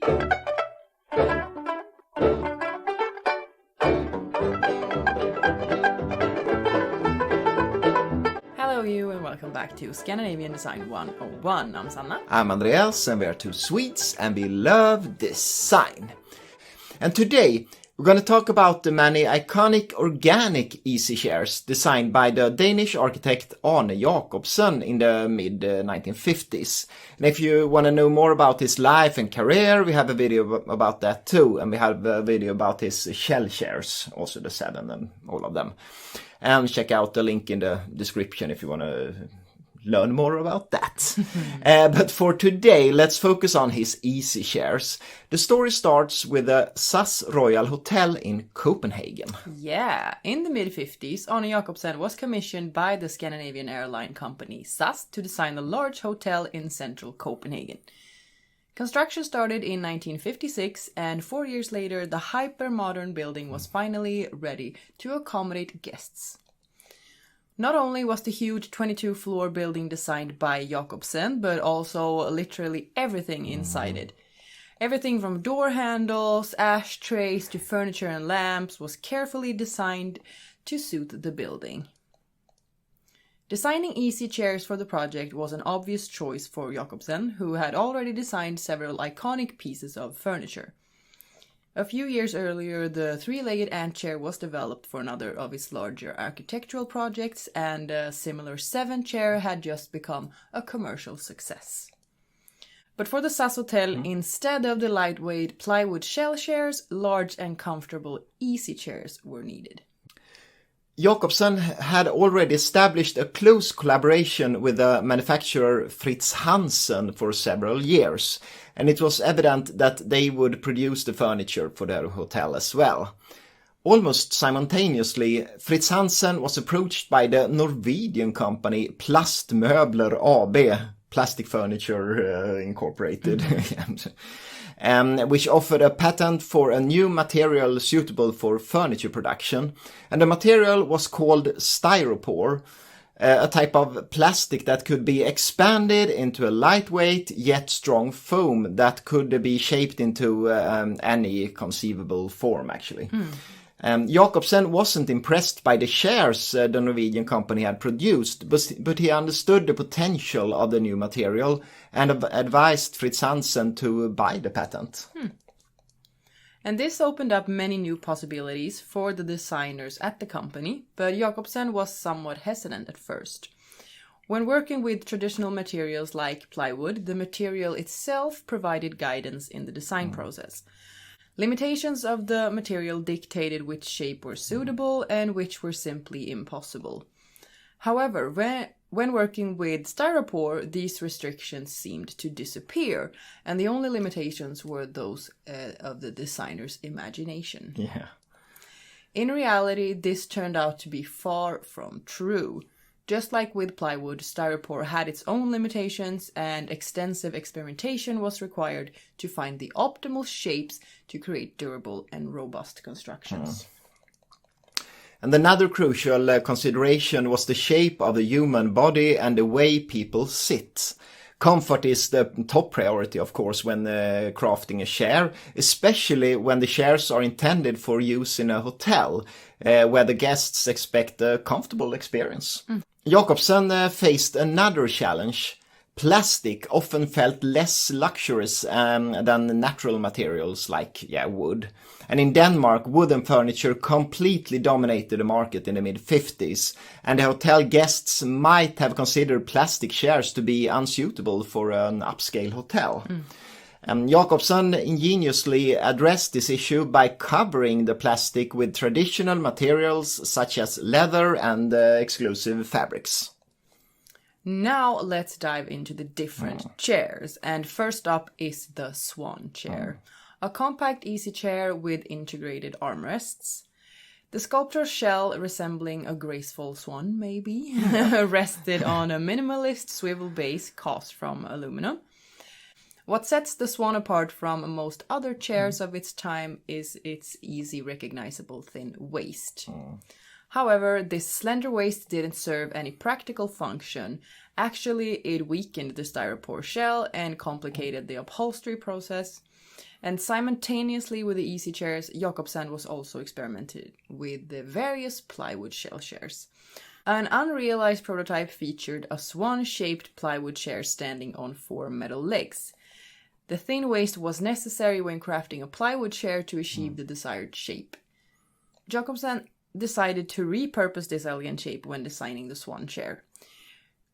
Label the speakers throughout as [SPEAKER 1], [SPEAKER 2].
[SPEAKER 1] Hello you and welcome back to Scandinavian Design 101. I'm Sanna.
[SPEAKER 2] I'm Andreas and we are two Swedes and we love design. And today we're going to talk about the many iconic organic easy chairs designed by the Danish architect Arne Jacobsen in the mid-1950s. And if you want to know more about his life and career, we have a video about that too. And we have a video about his shell chairs, also the 7 and all of them. And check out the link in the description if you want to learn more about that. But for today, let's focus on his easy chairs. The story starts with the SAS Royal Hotel in Copenhagen.
[SPEAKER 1] Yeah, in the mid-50s, Arne Jacobsen was commissioned by the Scandinavian airline company SAS to design a large hotel in central Copenhagen. Construction started in 1956, and 4 years later, the hyper-modern building was finally ready to accommodate guests. Not only was the huge 22-floor building designed by Jacobsen, but also literally everything inside it. Everything from door handles, ashtrays to furniture and lamps was carefully designed to suit the building. Designing easy chairs for the project was an obvious choice for Jacobsen, who had already designed several iconic pieces of furniture. A few years earlier, the 3-legged ant chair was developed for another of his larger architectural projects, and a similar 7 chair had just become a commercial success. But for the SAS Hotel, instead of the lightweight plywood shell chairs, large and comfortable easy chairs were needed.
[SPEAKER 2] Jacobsen had already established a close collaboration with the manufacturer Fritz Hansen for several years, and it was evident that they would produce the furniture for their hotel as well. Almost simultaneously, Fritz Hansen was approached by the Norwegian company Plastmøbler AB, Plastic Furniture Incorporated, which offered a patent for a new material suitable for furniture production. And the material was called Styropor, a type of plastic that could be expanded into a lightweight yet strong foam that could be shaped into any conceivable form, actually. Jacobsen wasn't impressed by the chairs the Norwegian company had produced, but he understood the potential of the new material and advised Fritz Hansen to buy the patent.
[SPEAKER 1] And this opened up many new possibilities for the designers at the company, but Jacobsen was somewhat hesitant at first. When working with traditional materials like plywood, the material itself provided guidance in the design process. Limitations of the material dictated which shape were suitable and which were simply impossible. However, when working with Styropor, these restrictions seemed to disappear, and the only limitations were those of the designer's imagination.
[SPEAKER 2] Yeah.
[SPEAKER 1] In reality, this turned out to be far from true. Just like with plywood, Styropor had its own limitations, and extensive experimentation was required to find the optimal shapes to create durable and robust constructions.
[SPEAKER 2] And another crucial consideration was the shape of the human body and the way people sit. Comfort is the top priority, of course, when crafting a chair, especially when the chairs are intended for use in a hotel, where the guests expect a comfortable experience. Jacobsen faced another challenge. Plastic often felt less luxurious than natural materials like wood. And in Denmark, wooden furniture completely dominated the market in the mid-50s, and the hotel guests might have considered plastic chairs to be unsuitable for an upscale hotel. Jacobsen ingeniously addressed this issue by covering the plastic with traditional materials such as leather and exclusive fabrics.
[SPEAKER 1] Now let's dive into the different chairs, and first up is the Swan chair, a compact easy chair with integrated armrests. The sculpture's shell, resembling a graceful swan maybe, rested on a minimalist swivel base cast from aluminum. What sets the Swan apart from most other chairs of its time is its easy recognizable thin waist. However, this slender waist didn't serve any practical function, Actually, it weakened the styropor shell and complicated the upholstery process. And simultaneously with the easy chairs, Jacobsen was also experimented with the various plywood shell chairs. An unrealized prototype featured a swan-shaped plywood chair standing on 4 metal legs. The thin waist was necessary when crafting a plywood chair to achieve the desired shape. Jacobsen decided to repurpose this elegant shape when designing the swan chair,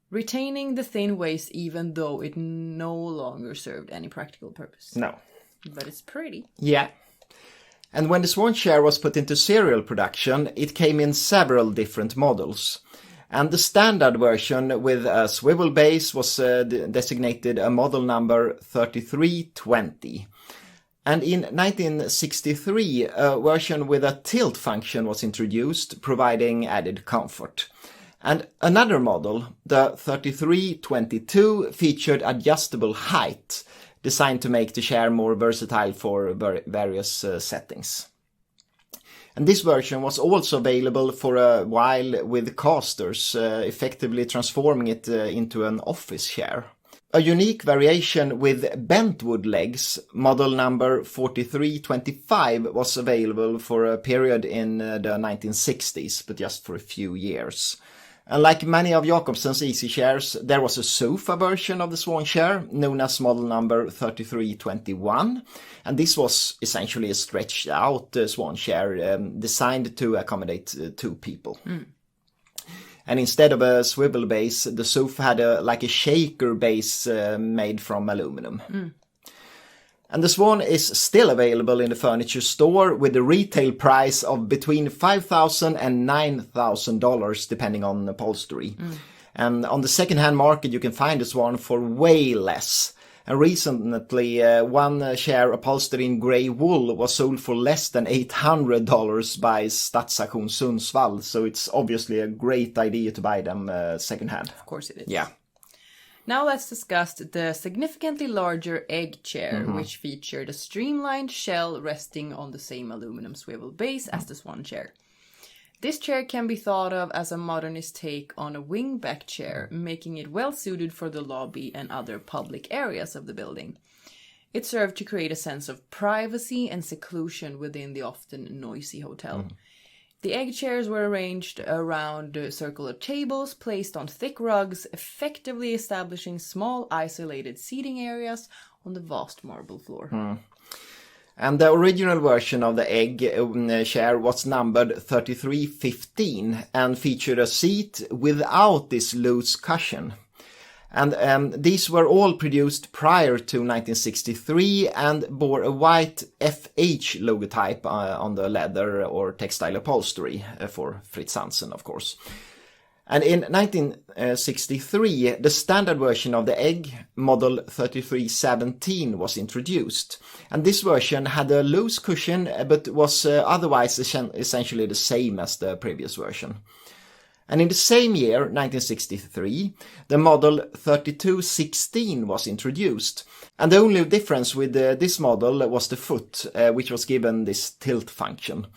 [SPEAKER 1] retaining the thin waist even though it no longer served any practical purpose.
[SPEAKER 2] No.
[SPEAKER 1] But it's pretty.
[SPEAKER 2] Yeah. And when the Swan chair was put into serial production, it came in several different models. And the standard version with a swivel base was designated a model number 3320. And in 1963, a version with a tilt function was introduced, providing added comfort. And another model, the 3322, featured adjustable height, designed to make the chair more versatile for various settings. And this version was also available for a while with casters, effectively transforming it into an office chair. A unique variation with bentwood legs, model number 4325, was available for a period in the 1960s, but just for a few years. And like many of Jacobsen's easy chairs, there was a sofa version of the Swan chair, known as model number 3321. And this was essentially a stretched out Swan chair designed to accommodate 2 people. And instead of a swivel base, the sofa had a shaker base made from aluminum. And the Swan is still available in the furniture store with a retail price of between $5,000 and $9,000 depending on upholstery. And on the second-hand market you can find the Swan for way less. And recently one chair upholstered in grey wool was sold for less than $800 by Stadsstation Sundsvall. So it's obviously a great idea to buy them second-hand.
[SPEAKER 1] Of course it is.
[SPEAKER 2] Yeah.
[SPEAKER 1] Now let's discuss the significantly larger egg chair, which featured a streamlined shell resting on the same aluminum swivel base as the Swan chair. This chair can be thought of as a modernist take on a wingback chair, making it well suited for the lobby and other public areas of the building. It served to create a sense of privacy and seclusion within the often noisy hotel. The egg chairs were arranged around circular tables placed on thick rugs, effectively establishing small isolated seating areas on the vast marble floor.
[SPEAKER 2] And the original version of the egg chair was numbered 3315 and featured a seat without this loose cushion. And these were all produced prior to 1963 and bore a white FH logotype on the leather or textile upholstery for Fritz Hansen, of course. And in 1963, the standard version of the egg, model 3317, was introduced. And this version had a loose cushion, but was otherwise essentially the same as the previous version. And in the same year, 1963, the model 3216 was introduced. And the only difference with this model was the foot, which was given this tilt function.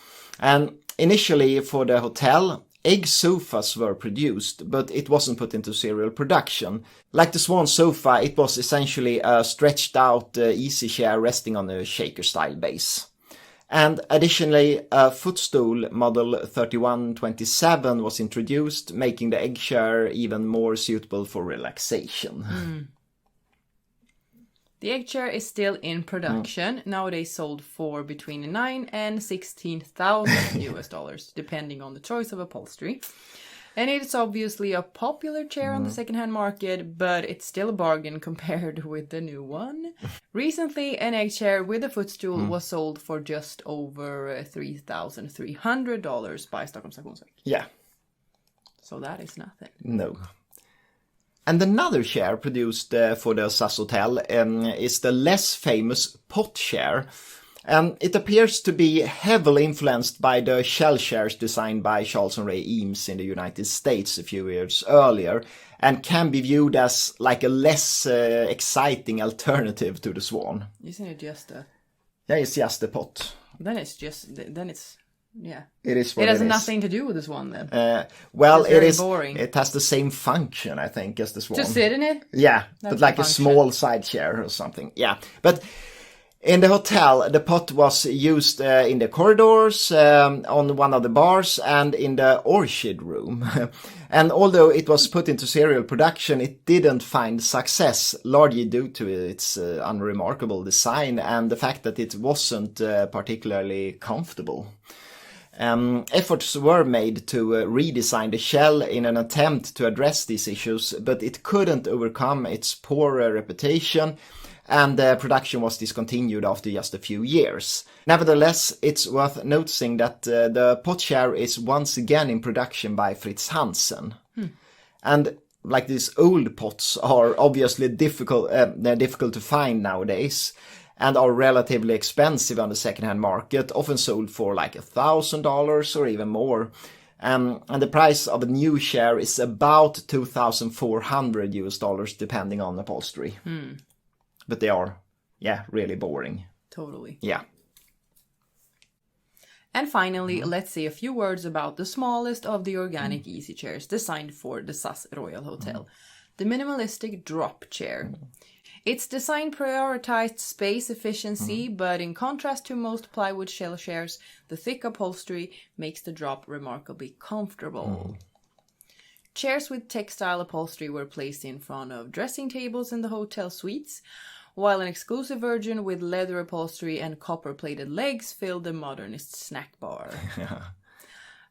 [SPEAKER 2] And initially for the hotel, egg sofas were produced, but it wasn't put into serial production. Like the Swan sofa, it was essentially a stretched out easy chair resting on a shaker style base. And additionally, a footstool model 3127 was introduced, making the egg chair even more suitable for relaxation.
[SPEAKER 1] The egg chair is still in production, nowadays sold for between $9,000 and $16,000 depending on the choice of upholstery. And it's obviously a popular chair on the second-hand market, but it's still a bargain compared with the new one. Recently, an egg chair with a footstool was sold for just over $3,300 by Stockholm Stationsverk.
[SPEAKER 2] Yeah.
[SPEAKER 1] So that is nothing.
[SPEAKER 2] No. And another chair produced for the SAS Hotel is the less famous pot chair. It appears to be heavily influenced by the shell chairs designed by Charles and Ray Eames in the United States a few years earlier, and can be viewed as like a less exciting alternative to the Swan.
[SPEAKER 1] Isn't it just a...
[SPEAKER 2] Yeah, it's just a pot.
[SPEAKER 1] Then it's Yeah.
[SPEAKER 2] It is what
[SPEAKER 1] it has
[SPEAKER 2] is.
[SPEAKER 1] nothing to do with the Swan then.
[SPEAKER 2] Well,
[SPEAKER 1] it's
[SPEAKER 2] it is
[SPEAKER 1] boring.
[SPEAKER 2] It has the same function, I think, as the Swan.
[SPEAKER 1] To sit in it?
[SPEAKER 2] Yeah,
[SPEAKER 1] That's
[SPEAKER 2] but like a small side chair or something. Yeah, but in the hotel, the pot was used in the corridors, on one of the bars, and in the orchard room. And although it was put into serial production, it didn't find success, largely due to its unremarkable design and the fact that it wasn't particularly comfortable. Efforts were made to redesign the shell in an attempt to address these issues, but it couldn't overcome its poor reputation, and production was discontinued after just a few years. Nevertheless, it's worth noticing that the pot chair is once again in production by Fritz Hansen. And like these old pots are obviously difficult to find nowadays, and are relatively expensive on the second-hand market, often sold for like $1,000 or even more. And the price of a new chair is about $2,400 depending on upholstery. But they are, really boring.
[SPEAKER 1] Totally.
[SPEAKER 2] Yeah.
[SPEAKER 1] And finally, let's say a few words about the smallest of the organic easy chairs designed for the SAS Royal Hotel. The minimalistic drop chair. Its design prioritized space efficiency, but in contrast to most plywood shell chairs, the thick upholstery makes the drop remarkably comfortable. Chairs with textile upholstery were placed in front of dressing tables in the hotel suites, while an exclusive version with leather upholstery and copper-plated legs filled the modernist snack bar.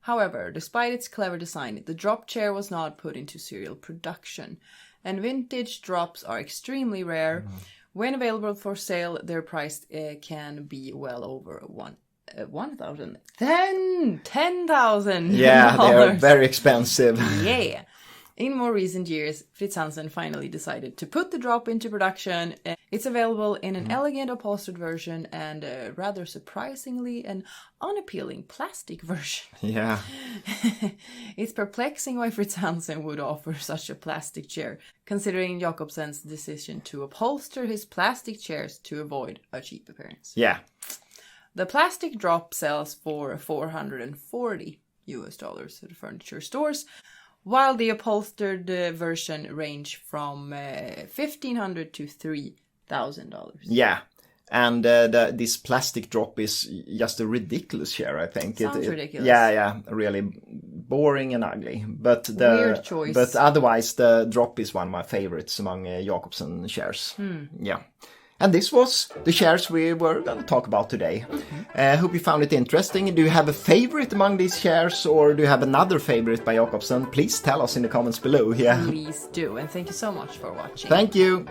[SPEAKER 1] However, despite its clever design, the drop chair was not put into serial production, and vintage drops are extremely rare. When available for sale, their price can be well over $10,000.
[SPEAKER 2] Yeah, they are very expensive.
[SPEAKER 1] Yeah. In more recent years, Fritz Hansen finally decided to put the drop into production. It's available in an elegant upholstered version and rather surprisingly an unappealing plastic version.
[SPEAKER 2] Yeah.
[SPEAKER 1] It's perplexing why Fritz Hansen would offer such a plastic chair, considering Jacobsen's decision to upholster his plastic chairs to avoid a cheap appearance.
[SPEAKER 2] Yeah.
[SPEAKER 1] The plastic drop sells for $440 at the furniture stores, while the upholstered version range from $1,500 to $3,000.
[SPEAKER 2] Yeah, and this plastic drop is just a ridiculous chair, I think.
[SPEAKER 1] Sounds ridiculous.
[SPEAKER 2] Yeah, really boring and ugly. But
[SPEAKER 1] Weird choice.
[SPEAKER 2] But otherwise, the drop is one of my favorites among Jacobsen chairs. Yeah. And this was the chairs we were going to talk about today. Hope you found it interesting. Do you have a favorite among these chairs, or do you have another favorite by Jacobsen? Please tell us in the comments below. Yeah.
[SPEAKER 1] Please do, and thank you so much for watching.
[SPEAKER 2] Thank you.